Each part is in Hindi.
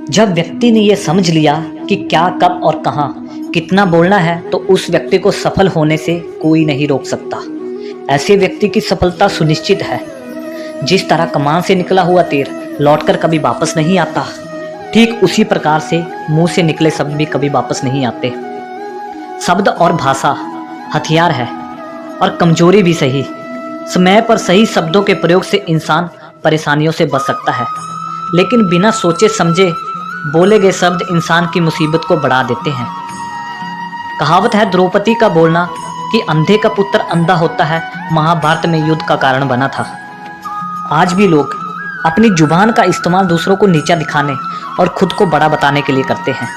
जब व्यक्ति ने यह समझ लिया कि क्या, कब और कहाँ कितना बोलना है, तो उस व्यक्ति को सफल होने से कोई नहीं रोक सकता। ऐसे व्यक्ति की सफलता सुनिश्चित है। जिस तरह कमान से निकला हुआ तीर लौटकर कभी वापस नहीं आता, ठीक उसी प्रकार से मुंह से निकले शब्द भी कभी वापस नहीं आते। शब्द और भाषा हथियार है और कमजोरी भी सही। समय पर सही शब्दों के प्रयोग से इंसान परेशानियों से बच सकता है, लेकिन बिना सोचे समझे बोले गए शब्द इंसान की मुसीबत को बढ़ा देते हैं। कहावत है द्रौपदी का बोलना कि अंधे का पुत्र अंधा होता है, महाभारत में युद्ध का कारण बना था। आज भी लोग अपनी जुबान का इस्तेमाल दूसरों को नीचा दिखाने और खुद को बड़ा बताने के लिए करते हैं,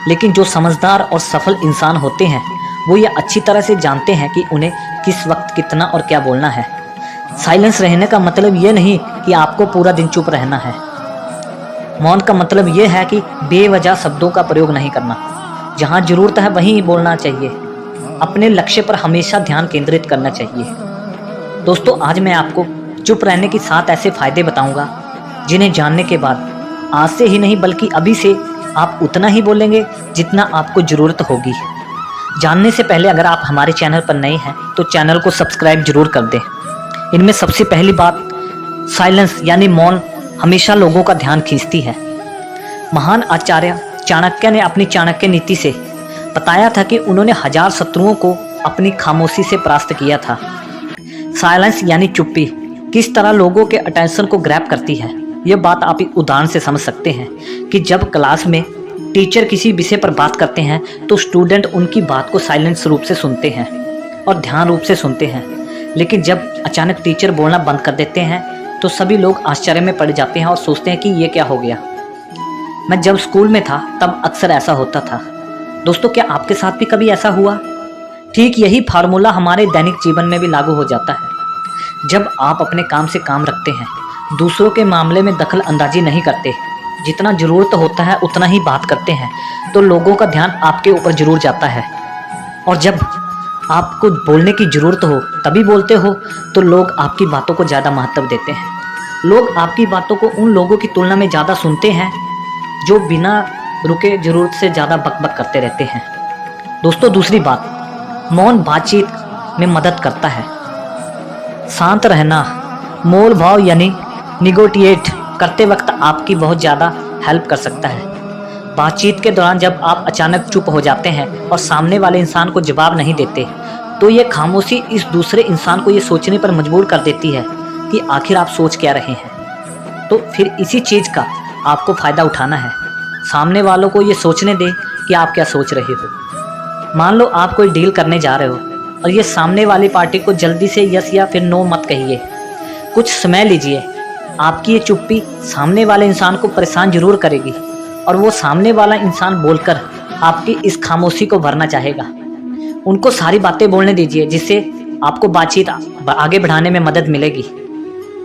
लेकिन जो समझदार और सफल इंसान होते हैं वो ये अच्छी तरह से जानते हैं कि उन्हें किस वक्त कितना और क्या बोलना है। साइलेंस रहने का मतलब ये नहीं कि आपको पूरा दिन चुप रहना है। मौन का मतलब ये है कि बेवजह शब्दों का प्रयोग नहीं करना। जहाँ जरूरत है वहीं बोलना चाहिए। अपने लक्ष्य पर हमेशा ध्यान केंद्रित करना चाहिए। दोस्तों, आज मैं आपको चुप रहने के 7 ऐसे फायदे बताऊंगा जिन्हें जानने के बाद आज से ही नहीं बल्कि अभी से आप उतना ही बोलेंगे जितना आपको ज़रूरत होगी। जानने से पहले अगर आप हमारे चैनल पर नए हैं तो चैनल को सब्सक्राइब जरूर कर दें। इनमें सबसे पहली बात, साइलेंस यानी मौन हमेशा लोगों का ध्यान खींचती है। महान आचार्य चाणक्य ने अपनी चाणक्य नीति से बताया था कि उन्होंने 1000 शत्रुओं को अपनी खामोशी से परास्त किया था। साइलेंस यानी चुप्पी किस तरह लोगों के अटेंशन को ग्रैब करती है, यह बात आप एक उदाहरण से समझ सकते हैं कि जब क्लास में टीचर किसी विषय पर बात करते हैं तो स्टूडेंट उनकी बात को साइलेंस रूप से सुनते हैं और ध्यान रूप से सुनते हैं, लेकिन जब अचानक टीचर बोलना बंद कर देते हैं तो सभी लोग आश्चर्य में पड़ जाते हैं और सोचते हैं कि ये क्या हो गया। मैं जब स्कूल में था तब अक्सर ऐसा होता था। दोस्तों, क्या आपके साथ भी कभी ऐसा हुआ? ठीक यही फार्मूला हमारे दैनिक जीवन में भी लागू हो जाता है। जब आप अपने काम से काम रखते हैं, दूसरों के मामले में दखल अंदाजी नहीं करते, जितना ज़रूरत होता है उतना ही बात करते हैं, तो लोगों का ध्यान आपके ऊपर जरूर जाता है। और जब आपको बोलने की ज़रूरत हो तभी बोलते हो तो लोग आपकी बातों को ज़्यादा महत्व देते हैं। लोग आपकी बातों को उन लोगों की तुलना में ज़्यादा सुनते हैं जो बिना रुके ज़रूरत से ज़्यादा बकबक करते रहते हैं। दोस्तों, दूसरी बात, मौन बातचीत में मदद करता है। शांत रहना, मोल भाव यानी निगोटिएट करते वक्त आपकी बहुत ज़्यादा हेल्प कर सकता है। बातचीत के दौरान जब आप अचानक चुप हो जाते हैं और सामने वाले इंसान को जवाब नहीं देते, तो ये खामोशी इस दूसरे इंसान को ये सोचने पर मजबूर कर देती है कि आखिर आप सोच क्या रहे हैं। तो फिर इसी चीज़ का आपको फ़ायदा उठाना है। सामने वालों को ये सोचने दें कि आप क्या सोच रहे हो। मान लो आप कोई डील करने जा रहे हो और ये सामने वाली पार्टी को जल्दी से यस या फिर नो मत कहिए। कुछ समय लीजिए। आपकी ये चुप्पी सामने वाले इंसान को परेशान जरूर करेगी और वो सामने वाला इंसान बोलकर आपकी इस खामोशी को भरना चाहेगा। उनको सारी बातें बोलने दीजिए, जिससे आपको बातचीत आगे बढ़ाने में मदद मिलेगी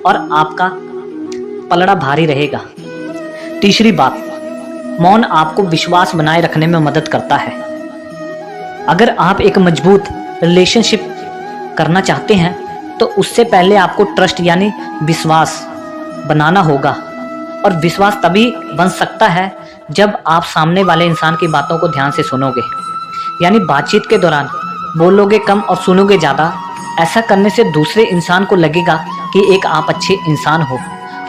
और आपका पलड़ा भारी रहेगा। तीसरी बात, मौन आपको विश्वास बनाए रखने में मदद करता है। अगर आप एक मजबूत रिलेशनशिप करना चाहते हैं तो उससे पहले आपको ट्रस्ट यानी विश्वास बनाना होगा, और विश्वास तभी बन सकता है जब आप सामने वाले इंसान की बातों को ध्यान से सुनोगे, यानी बातचीत के दौरान बोलोगे कम और सुनोगे ज़्यादा। ऐसा करने से दूसरे इंसान को लगेगा कि एक आप अच्छे इंसान हो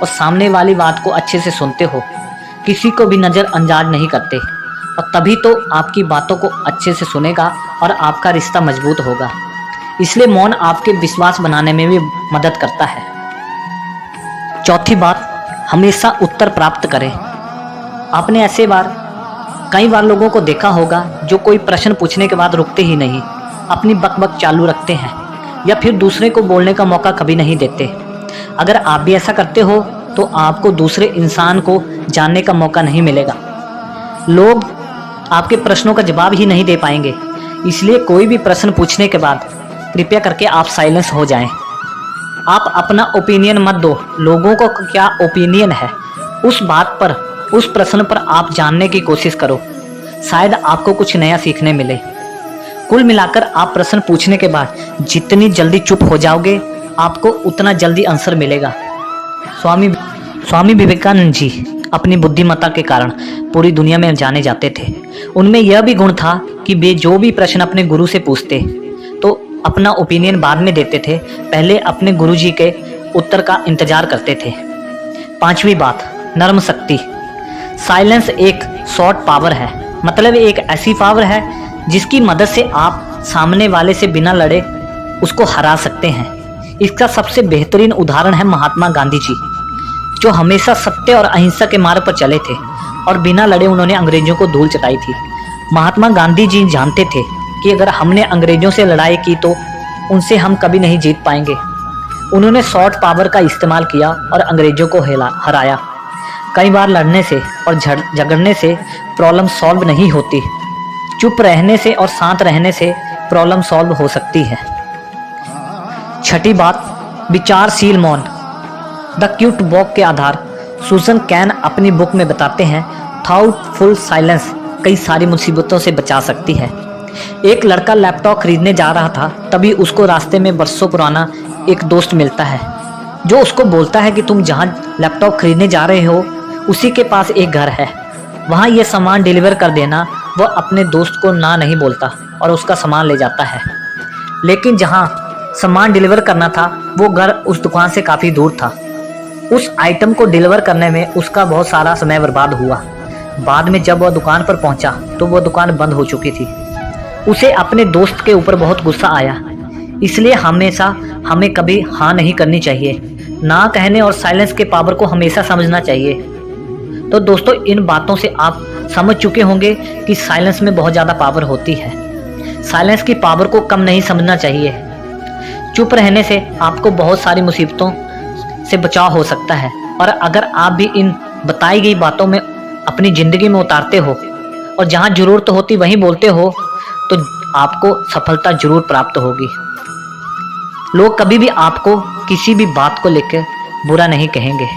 और सामने वाली बात को अच्छे से सुनते हो, किसी को भी नज़रअंदाज नहीं करते, और तभी तो आपकी बातों को अच्छे से सुनेगा और आपका रिश्ता मजबूत होगा। इसलिए मौन आपके विश्वास बनाने में भी मदद करता है। चौथी बात, हमेशा उत्तर प्राप्त करें। आपने ऐसे कई बार लोगों को देखा होगा जो कोई प्रश्न पूछने के बाद रुकते ही नहीं, अपनी बकबक चालू रखते हैं या फिर दूसरे को बोलने का मौका कभी नहीं देते। अगर आप भी ऐसा करते हो तो आपको दूसरे इंसान को जानने का मौका नहीं मिलेगा। लोग आपके प्रश्नों का जवाब ही नहीं दे पाएंगे। इसलिए कोई भी प्रश्न पूछने के बाद कृपया करके आप साइलेंस हो जाएं। आप अपना ओपिनियन मत दो। लोगों को क्या ओपिनियन है उस बात पर, उस प्रश्न पर आप जानने की कोशिश करो। शायद आपको कुछ नया सीखने मिले। कुल मिलाकर आप प्रश्न पूछने के बाद जितनी जल्दी चुप हो जाओगे, आपको उतना जल्दी आंसर मिलेगा। स्वामी विवेकानंद जी अपनी बुद्धिमत्ता के कारण पूरी दुनिया में जाने जाते थे। उनमें यह भी गुण था कि वे जो भी प्रश्न अपने गुरु से पूछते तो अपना ओपिनियन बाद में देते थे, पहले अपने गुरु जी के उत्तर का इंतजार करते थे। पांचवी बात, नर्म शक्ति। साइलेंस एक शॉर्ट पावर है, मतलब एक ऐसी पावर है जिसकी मदद से आप सामने वाले से बिना लड़े उसको हरा सकते हैं। इसका सबसे बेहतरीन उदाहरण है महात्मा गांधी जी, जो हमेशा सत्य और अहिंसा के मार्ग पर चले थे और बिना लड़े उन्होंने अंग्रेजों को धूल चटाई थी। महात्मा गांधी जी जानते थे कि अगर हमने अंग्रेजों से लड़ाई की तो उनसे हम कभी नहीं जीत पाएंगे। उन्होंने शॉर्ट पावर का इस्तेमाल किया और अंग्रेजों को हराया। कई बार लड़ने से और झगड़ने से प्रॉब्लम सॉल्व नहीं होती, चुप रहने से और शांत रहने से प्रॉब्लम सॉल्व हो सकती है। छठी बात, विचारशील मौन। द क्यूट वॉक के आधार सुसन कैन अपनी बुक में बताते हैं, थॉटफुल साइलेंस कई सारी मुसीबतों से बचा सकती है। एक लड़का लैपटॉप खरीदने जा रहा था, तभी उसको रास्ते में वर्षों पुराना एक दोस्त मिलता है जो उसको बोलता है कि तुम जहाँ लैपटॉप खरीदने जा रहे हो उसी के पास एक घर है, वहाँ ये सामान डिलीवर कर देना। वह अपने दोस्त को ना नहीं बोलता और उसका सामान ले जाता है, लेकिन जहाँ सामान डिलीवर करना था वो घर उस दुकान से काफ़ी दूर था। उस आइटम को डिलीवर करने में उसका बहुत सारा समय बर्बाद हुआ। बाद में जब वह दुकान पर पहुंचा तो वह दुकान बंद हो चुकी थी। उसे अपने दोस्त के ऊपर बहुत गुस्सा आया। इसलिए हमेशा हमें कभी हाँ नहीं करनी चाहिए, ना कहने और साइलेंस के पावर को हमेशा समझना चाहिए। तो दोस्तों, इन बातों से आप समझ चुके होंगे कि साइलेंस में बहुत ज़्यादा पावर होती है। साइलेंस की पावर को कम नहीं समझना चाहिए। चुप रहने से आपको बहुत सारी मुसीबतों से बचाव हो सकता है, और अगर आप भी इन बताई गई बातों में अपनी ज़िंदगी में उतारते हो और जहाँ ज़रूरत होती वहीं बोलते हो तो आपको सफलता जरूर प्राप्त होगी। लोग कभी भी आपको किसी भी बात को लेकर बुरा नहीं कहेंगे,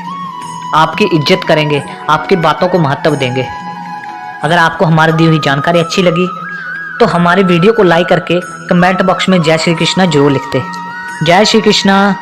आपकी इज्जत करेंगे, आपकी बातों को महत्व देंगे। अगर आपको हमारी दी हुई जानकारी अच्छी लगी तो हमारे वीडियो को लाइक करके कमेंट बॉक्स में जय श्री कृष्णा जरूर लिखते। जय श्री कृष्णा।